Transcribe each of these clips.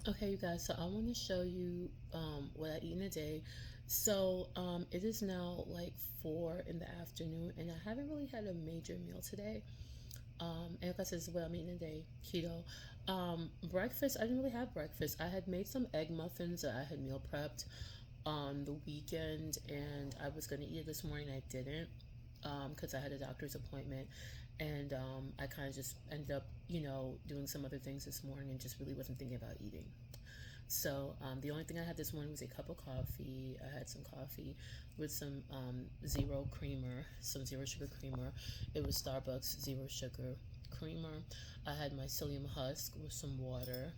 Okay, you guys, so I want to show you what I eat in a day. So it is now like 4 in the afternoon, and I haven't really had a major meal today. And like I said, this is what I'm eating today, keto. Breakfast, I didn't really have breakfast. I had made some egg muffins that I had meal prepped on the weekend, and I was going to eat it this morning. I didn't because I had a doctor's appointment, and I kind of just ended up, doing some other things this morning and just really wasn't thinking about eating. So the only thing I had this morning was a cup of coffee. I had some coffee with some zero creamer, some zero sugar creamer. It was Starbucks zero sugar creamer. I had my psyllium husk with some water.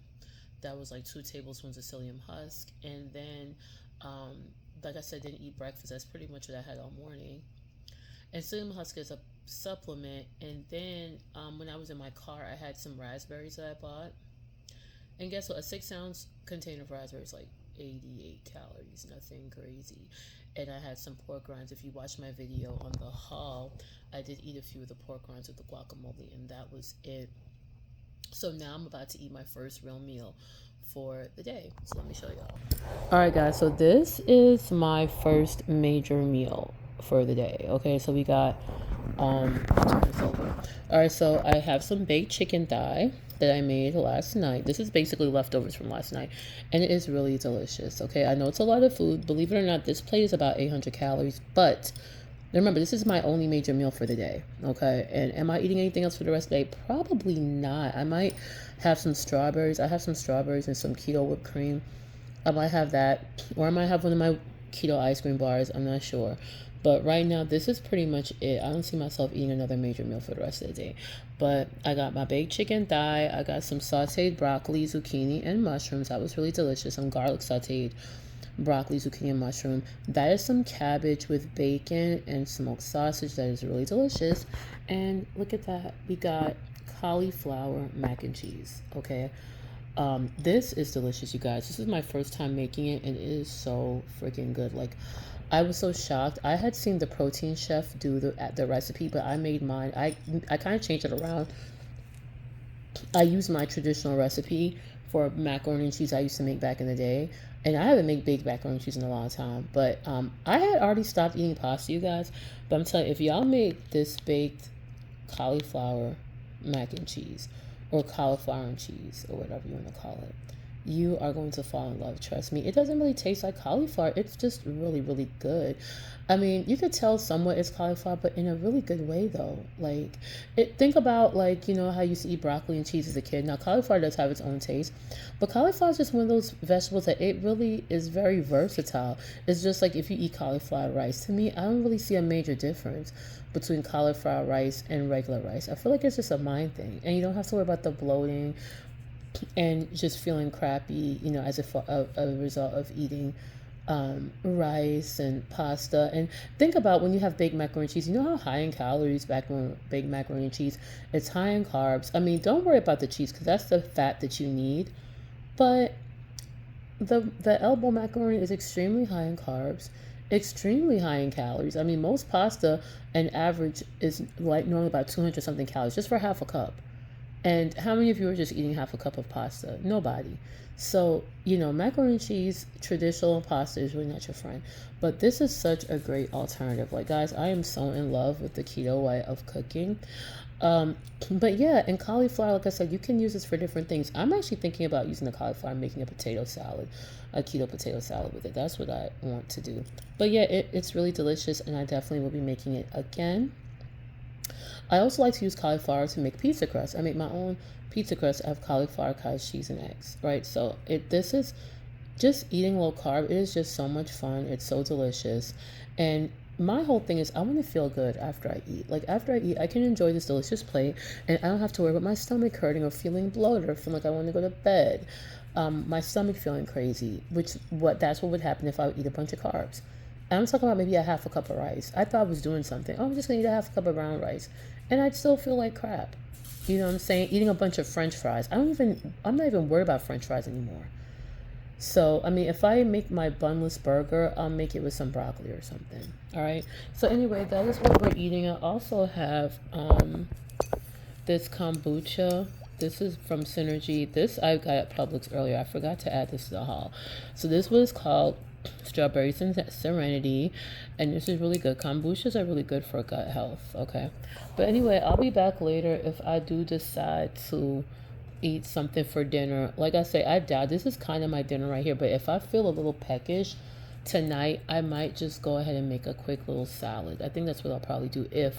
That was like 2 tablespoons of psyllium husk. And then, um, like I said, didn't eat breakfast. That's pretty much what I had all morning. And psyllium husk is a supplement. And then when I was in my car, I had some raspberries that I bought. And guess what? A 6 ounce container of raspberries like 88 calories, nothing crazy. And I had some pork rinds. If you watch my video on the haul, I did eat a few of the pork rinds with the guacamole, and that was it. So now I'm about to eat my first real meal for the day. So let me show y'all. All right, guys. So this is my first major meal for the day. Okay, so we got turn this over. All right, so I have some baked chicken thigh that I made last night. This is basically leftovers from last night, and it is really delicious. Okay, I know it's a lot of food. Believe it or not, this plate is about 800 calories, but remember, this is my only major meal for the day. Okay, and am I eating anything else for the rest of the day? Probably not. I might have some strawberries. I have some strawberries and some keto whipped cream. I might have that, or I might have one of my keto ice cream bars. I'm not sure. But right now, this is pretty much it. I don't see myself eating another major meal for the rest of the day. But I got my baked chicken thigh. I got some sauteed broccoli, zucchini, and mushrooms. That was really delicious. Some garlic sauteed broccoli, zucchini, and mushroom. That is some cabbage with bacon and smoked sausage. That is really delicious. And look at that. We got cauliflower mac and cheese. Okay. This is delicious, you guys. This is my first time making it, and it is so freaking good. Like, I was so shocked. I had seen the protein chef do the recipe, but I made mine. I kind of changed it around. I used my traditional recipe for macaroni and cheese I used to make back in the day, and I haven't made baked macaroni and cheese in a long time. But I had already stopped eating pasta, you guys. But I'm telling you, if y'all make this baked cauliflower mac and cheese, or cauliflower and cheese, or whatever you want to call it, you are going to fall in love. Trust me. It doesn't really taste like cauliflower. It's just really, really good. I mean, you could tell somewhat it's cauliflower, but in a really good way, though. Like, think about, like, how you used to eat broccoli and cheese as a kid. Now, cauliflower does have its own taste, but cauliflower is just one of those vegetables that it really is very versatile. It's just like if you eat cauliflower rice. To me, I don't really see a major difference between cauliflower rice and regular rice. I feel like it's just a mind thing, and you don't have to worry about the bloating and just feeling crappy, as a result of eating rice and pasta. And think about when you have baked macaroni and cheese. You know how high in calories baked macaroni and cheese? It's high in carbs. I mean, don't worry about the cheese because that's the fat that you need. But the elbow macaroni is extremely high in carbs, extremely high in calories. I mean, most pasta, an average is like normally about 200 something calories just for half a cup. And how many of you are just eating half a cup of pasta? Nobody. So, macaroni and cheese, traditional pasta is really not your friend. But this is such a great alternative. Like, guys, I am so in love with the keto way of cooking. Um, but yeah, and cauliflower, like I said, you can use this for different things. I'm actually thinking about using the cauliflower and making a potato salad, a keto potato salad with it. That's what I want to do. But yeah, it's really delicious, and I definitely will be making it again. I also like to use cauliflower to make pizza crust. I make my own pizza crust. I have cauliflower, cottage cheese, and eggs, right? So this is just eating low carb. It is just so much fun. It's so delicious. And my whole thing is I want to feel good after I eat. Like after I eat, I can enjoy this delicious plate and I don't have to worry about my stomach hurting or feeling bloated or feeling like I want to go to bed. My stomach feeling crazy, that's what would happen if I would eat a bunch of carbs. And I'm talking about maybe a half a cup of rice. I thought I was doing something. Oh, I'm just gonna eat a half a cup of brown rice, and I'd still feel like crap. You know what I'm saying? Eating a bunch of French fries. I'm not even worried about French fries anymore. So, I mean, if I make my bunless burger, I'll make it with some broccoli or something. All right. So anyway, that is what we're eating. I also have this kombucha This is from Synergy. This I got at Publix earlier. I forgot to add this to the haul. So this was called Strawberry Serenity, and this is really good. Kombuchas are really good for gut health. Okay, but anyway, I'll be back later if I do decide to eat something for dinner. Like I say, I doubt this is kind of my dinner right here. But if I feel a little peckish tonight, I might just go ahead and make a quick little salad. I think that's what I'll probably do if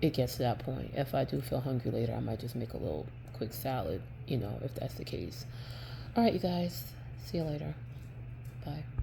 it gets to that point. If I do feel hungry later, I might just make a little quick salad, if that's the case. All right, you guys. See you later. Bye.